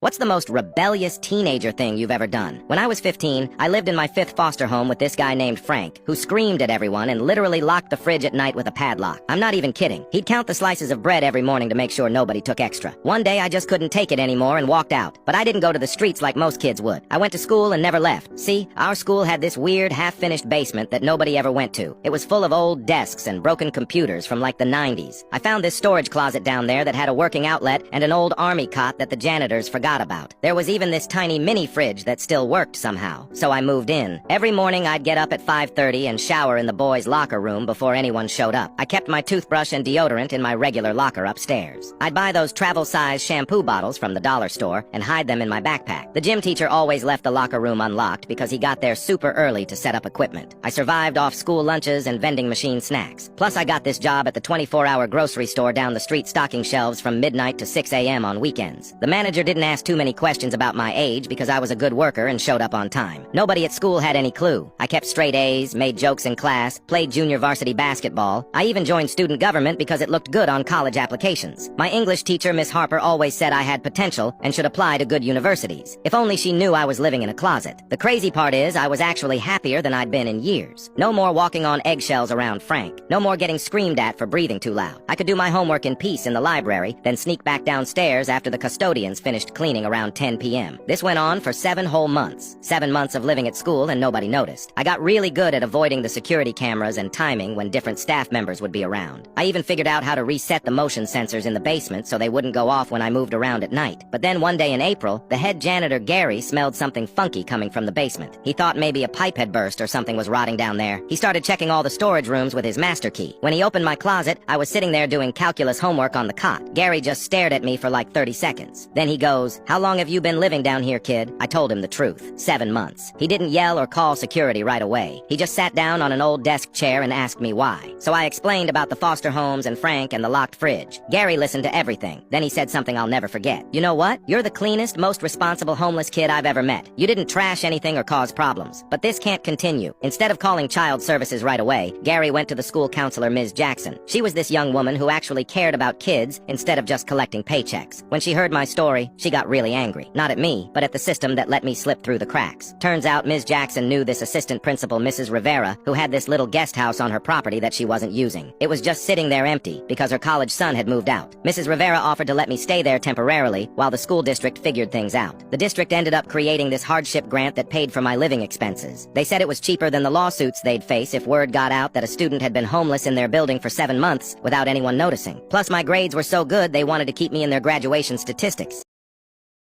What's the most rebellious teenager thing you've ever done? When I was 15, I lived in my fifth foster home with this guy named Frank, who screamed at everyone and literally locked the fridge at night with a padlock. I'm not even kidding. He'd count the slices of bread every morning to make sure nobody took extra. One day I just couldn't take it anymore and walked out. But I didn't go to the streets like most kids would. I went to school and never left. See, our school had this weird, half-finished basement that nobody ever went to. It was full of old desks and broken computers from like the 90s. I found this storage closet down there that had a working outlet and an old army cot that the janitors forgot about. There was even this tiny mini fridge that still worked somehow, so I moved in. Every morning I'd get up at 5:30 and shower in the boys' locker room before anyone showed up. I kept my toothbrush and deodorant in my regular locker upstairs. I'd buy those travel-size shampoo bottles from the dollar store and hide them in my backpack. The gym teacher always left the locker room unlocked because he got there super early to set up equipment. I survived off school lunches and vending machine snacks. Plus I got this job at the 24-hour grocery store down the street stocking shelves from midnight to 6 a.m. on weekends. The manager didn't ask too many questions about my age because I was a good worker and showed up on time. Nobody at school had any clue. I kept straight A's, made jokes in class, played junior varsity basketball. I even joined student government because it looked good on college applications. My English teacher, Miss Harper, always said I had potential and should apply to good universities. If only she knew I was living in a closet. The crazy part is I was actually happier than I'd been in years. No more walking on eggshells around Frank. No more getting screamed at for breathing too loud. I could do my homework in peace in the library, then sneak back downstairs after the custodians finished cleaning around 10 p.m. This went on for 7 whole months. 7 months of living at school and nobody noticed. I got really good at avoiding the security cameras and timing when different staff members would be around. I even figured out how to reset the motion sensors in the basement so they wouldn't go off when I moved around at night. But then one day in April, the head janitor Gary smelled something funky coming from the basement. He thought maybe a pipe had burst or something was rotting down there. He started checking all the storage rooms with his master key. When he opened my closet, I was sitting there doing calculus homework on the cot. Gary just stared at me for like 30 seconds. Then he goes, "How long have you been living down here, kid?" I told him the truth. 7 months. He didn't yell or call security right away. He just sat down on an old desk chair and asked me why. So I explained about the foster homes and Frank and the locked fridge. Gary listened to everything. Then he said something I'll never forget. "You know what? You're the cleanest, most responsible homeless kid I've ever met. You didn't trash anything or cause problems. But this can't continue." Instead of calling child services right away, Gary went to the school counselor, Ms. Jackson. She was this young woman who actually cared about kids instead of just collecting paychecks. When she heard my story, she got really angry. Not at me, but at the system that let me slip through the cracks. Turns out Ms. Jackson knew this assistant principal, Mrs. Rivera, who had this little guest house on her property that she wasn't using. It was just sitting there empty because her college son had moved out. Mrs. Rivera offered to let me stay there temporarily while the school district figured things out. The district ended up creating this hardship grant that paid for my living expenses. They said it was cheaper than the lawsuits they'd face if word got out that a student had been homeless in their building for 7 months without anyone noticing. Plus my grades were so good they wanted to keep me in their graduation statistics.